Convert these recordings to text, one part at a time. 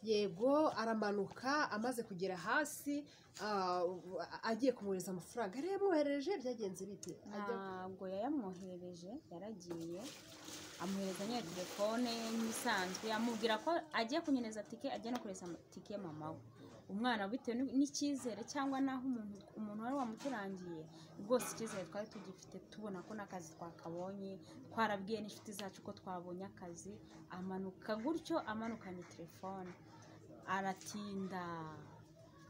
yego aramanuka amaze kugera hasi agiye kumwohereza amafaranga yari yamwohereje byagenze bite ntabwo yayamwoherereje yaragiye amuhereza nyine telefone nk'isanzwe amubwira ko agiye kunyereza tike agiye no kureza tike mama we umwana bitewe n'icyizere cyangwa naho umuntu wari wamuturangiye rwose icyizere twari tugifite tubona ko n'akazi twakabonye twarabwiye n'inshuti zacu ko twabonye akazi amanuka gutyo amanukanye telefone aratinda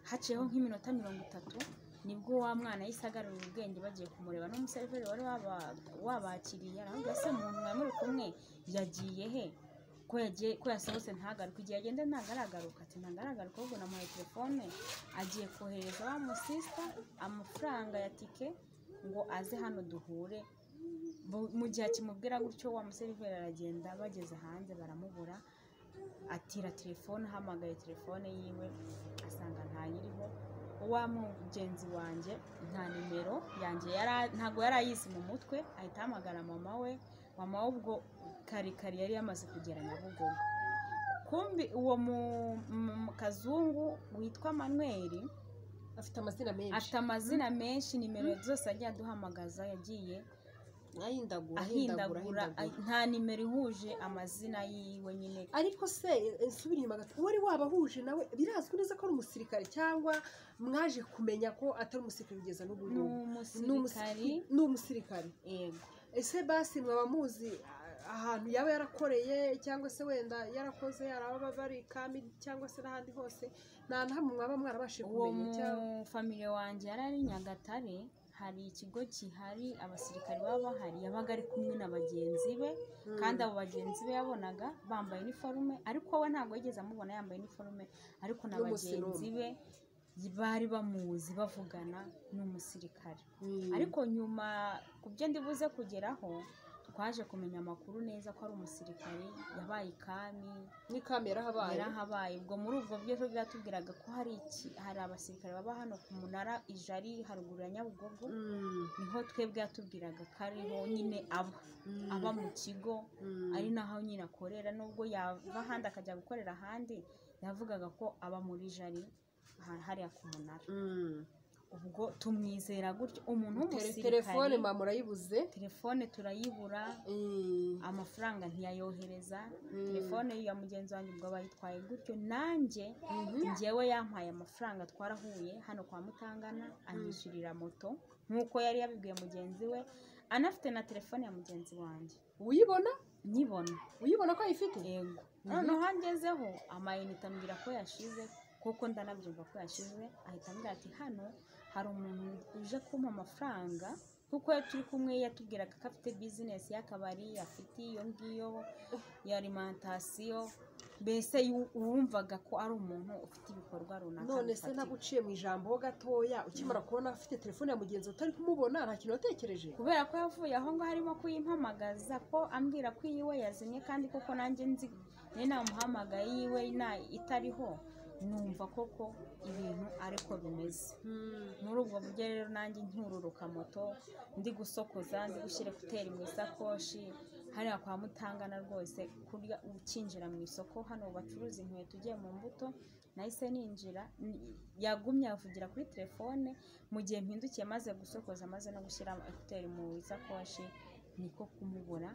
haciyeho nk'iminota 30 nibwo wa mwana yahise agarura ubwenge bagiye kumureba n'umuseriveri wari wabakiriye aravuga se umuntu mwari kumwe yagiye he ko yasohotse ntagaruka igihe agenda ntagaragaruka ati ntagaragaruka ahubwo namuhaye telefone agiye kohereza wa musista amafaranga ya tike ngo aze hano duhure mu gihe akimubwira gutyo wa museriveri aragenda bageze hanze baramubura atira telefone ahamagaye telefone yiwe asanga ntayiriho wa mugenzi wanjye nta nimero yanjye ntago yari ayizi mu mutwe ahita ahamagara mama we ubwo kari yari yamaze kugera Nyabugogo kumbi uwo mu kazungu witwa Manuel afite amazina menshi nimero zose agiye aduhamagaza yagiye ahindagura nta nimero ihuje amazina yiwe nyine ariko se nsubira inyuma gato wari wabahuje nawe birazwi neza ko ari umusirikare cyangwa mwaje kumenya ko atari umusirikare kugeza n'ubu ni umusirikare yego ese basi mwaba muzi ahantu yaba yarakoreye cyangwa se wenda yarakoze araba bari kami cyangwa se n'ahandi hose nta hamwe mwaba mwarabashe kumenya cyangwa family wanjye yarari Nyagatare hari ikigo gihari abasirikare baba bahari yabaga ari kumwe na bagenzi be kandi abo bagenzi be yabonaga bambaye uniforme ariko we ntabwo yigeze amubona yambaye uniforme ariko na bagenzi be bari bamuzi bavugana n'umusirikare ariko nyuma kubyo ndibuze kugeraho twaje kumenya amakuru neza ko ari umusirikare yabaye ikami yarahabaye ubwo muri ubwo byo byatubwiraga ko hari abasirikare baba hano ku munara ijari haruguru ya Nyabugogo niho twebwe yatubwiraga ko ariho nyine aba mu kigo ari naho nyine akorera nubwo yava ahandi akajya gukorera ahandi yavugaga ko aba muri jari hariya ku munara ubwo tumwizera gutyo umuntu w'umusirikare telefone murayibuze telefone turayibura amafaranga ntiyayohereza telefone ya mugenzi wanjye ubwo bayitwaye gutyo nanjye njyewe yampaye amafaranga twarahuye hano kwa Mutangana anyishyurira moto nk'uko yari yabibwiye mugenzi we anafite na telefone ya mugenzi wanjye uyibona ko ayifite yego noneho hangezeho amayinite ambwira ko yashize kuko ndanabyumva ko yashize ahita ambwira ati hano hari umuntu uje kumpa amafaranga kuko turi kumwe yatubwiraga ko afite business y'akabari afite iyo ngiyo ya alimentation mbese wumvaga ko ari umuntu ufite ibikorwa runaka none se naguciye mu ijambo ho gatoya ukimara kubona afite telefone ya mugenzi utari kumubona nta kintu watekereje kubera ko yavuye aho ngaho harimo kuyimpamagaza ko ambwira ko iyiwe yazimye kandi koko nanjye nzi namuhamagaye iyiwe itariho numva koko ibintu ariko bimeze muri ubwo buryo rero nanjye nkururuka moto ndi gusokoza ndi gushyira kuteri mu isakoshi hariya kwa Mutangana rwose kurya ukinjira mu isoko hano bacuruza inkweto ugiye mu mbuto nahise ninjira yagumye avugira kuri telefone mu gihe mpindukiye maze gusokoza maze no gushyira kuteri mu isakoshi niko kumubura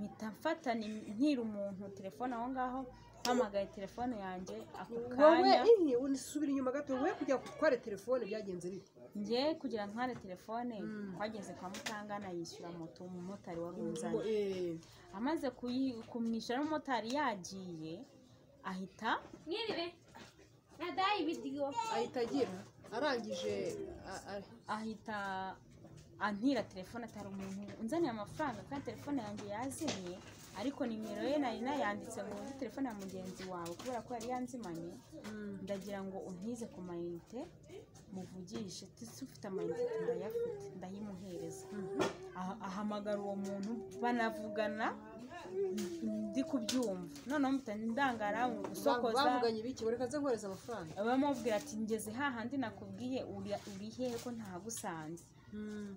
mpita mfata nkira umuntu telefone aho ngaho hamagaye telefone yanjye ako kanya wowe unisubira inyuma gato wowe kujya gutwara telefone byagenze bite ngiye kugira ntware telefone twageze kwa Mutangana yishyura moto umumotari wari unzanye amaze kumwishyura n'umumotari yagiye ahita agira arangije ahita antira telefone atari umuntu unzaniye amafaranga kandi telefone yanjye yazimye ariko nimero ye nari nayanditse ngo uzi telefone ya mugenzi wawe kubera ko yari yanzimanye ndagira ngo untize ku mayinite muvugishe ufite amayinite ndayafite ndayimuhereza ahamagara uwo muntu banavugana ndi kubyumva noneho ndangara gusokoza bavuganye ibiki reka nze nkoreza amafaranga bamubwira ati ngeze hahandi nakubwiye uri hehe ko ntagusanze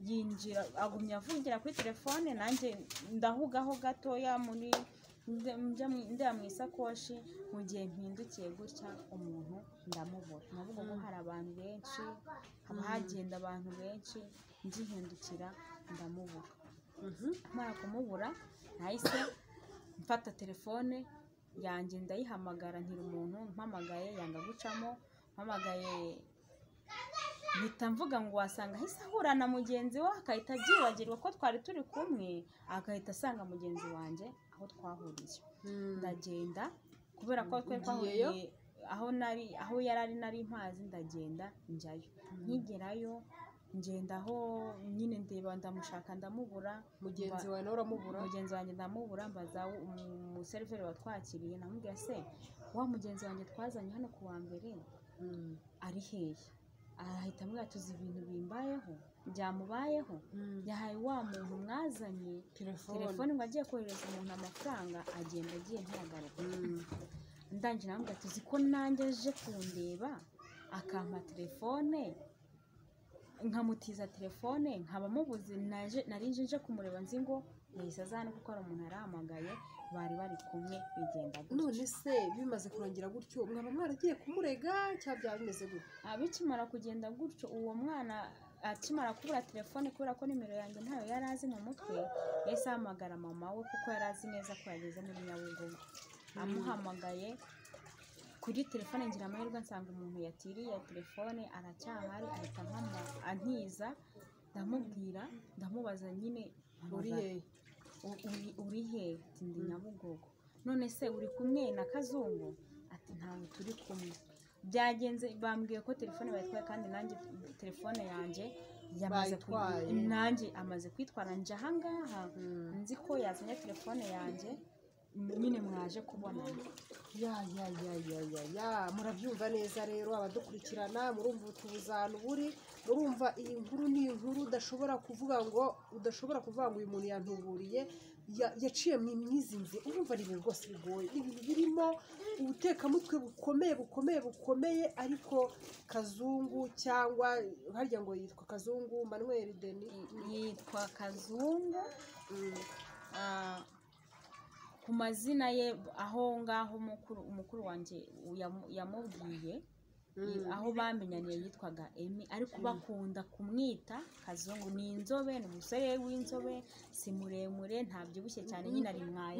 yinjira agumya avugira kuri telefone nanjye ndahugaho gatoya muri ndeba mu isakoshi mu gihe mpindukiye gutya umuntu ndamubura. Nyabugogo hari abantu benshi, haba hagenda abantu benshi, ngihindukira ndamubura. Mara kumubura nahise mfata telefone yanjye ndayihamagara ntira umuntu, mpamagaye yanga gucamo, mpamagaye mpita mvuga ngo wasanga ahise ahura na mugenzi we akahita abyibagirwa ko twari turi kumwe, agahita asanga mugenzi wanjye aho twahuriye. Ndagenda kubera ko twe twahuriye aho yari ari nari mpazi, ndagenda njyayo. Nkigerayo ngenda aho nyine ndeba ndamushaka ndamubura. Mugenzi wawe nawe uramubura? Mugenzi wanjye ndamubura, mbaza umuseriveri watwakiriye, namubwira se wa mugenzi wanjye twazanye hano ku wa mbere ari hehe? Arahita ambwira tuzi ibintu bimbayeho byamubayeho, yahaye wa muntu mwazanye telefone ngo agiye kohereza umuntu amafaranga, agenda agiye ntiyagaruka. Ndangira namubwira tuzi ko nanjye aje kundeba akampa telefone, nkamutiza telefone, nkaba mubuze, nari nje kumureba nzi ngo yahise aza hano kuko hari umuntu yarahamagaye bari bari kumwe bigenda gutyo. None se bimaze kurangira gutyo mwaba mwaragiye kumurega cyangwa byaba bimeze gutyo? Bikimara kugenda gutyo uwo mwana akimara kubura telefone kubera ko nimero yanjye ntayo yari azi mu mutwe, yahise ahamagara mama we kuko yari azi neza ko yageze muri Nyabugogo. Amuhamagaye kuri telefone ngira amahirwe nsanga umuntu yatiriye telefone aracyahari, ahita antiza, ndamubwira ndamubaza nyine uri he? Ndi Nyabugogo. None se uri kumwe na Kazungu? Ati ntawe turi kumwe. Byagenze bambwiye ko telefone bayitwaye kandi nanjye telefone yanjye nanjye amaze kwitwara nje ahangaha nzi ko yazanye telefone yanjye, nyine mwaje kubona. Murabyumva neza rero abadukurikirana, murumva utubuzana uburi, murumva iyi nkuru ni inkuru udashobora kuvuga ngo uyu muntu yantuburiye yaciye mu mwizi nzi. Urumva ari ibintu rwose bigoye, ibintu birimo ubutekamutwe bukomeye, ariko Kazungu cyangwa harya ngo yitwa Kazungu Manuel Denis, yitwa Kazungu ku mazina ye aho ngaho umukuru wanjye yamubwiye, aho bamenyaniye yitwaga Emi, ariko bakunda kumwita Kazungu. Ni inzobe, ni umusore w'inzobe, si muremure, ntabyibushye cyane, nyine ari mwaye.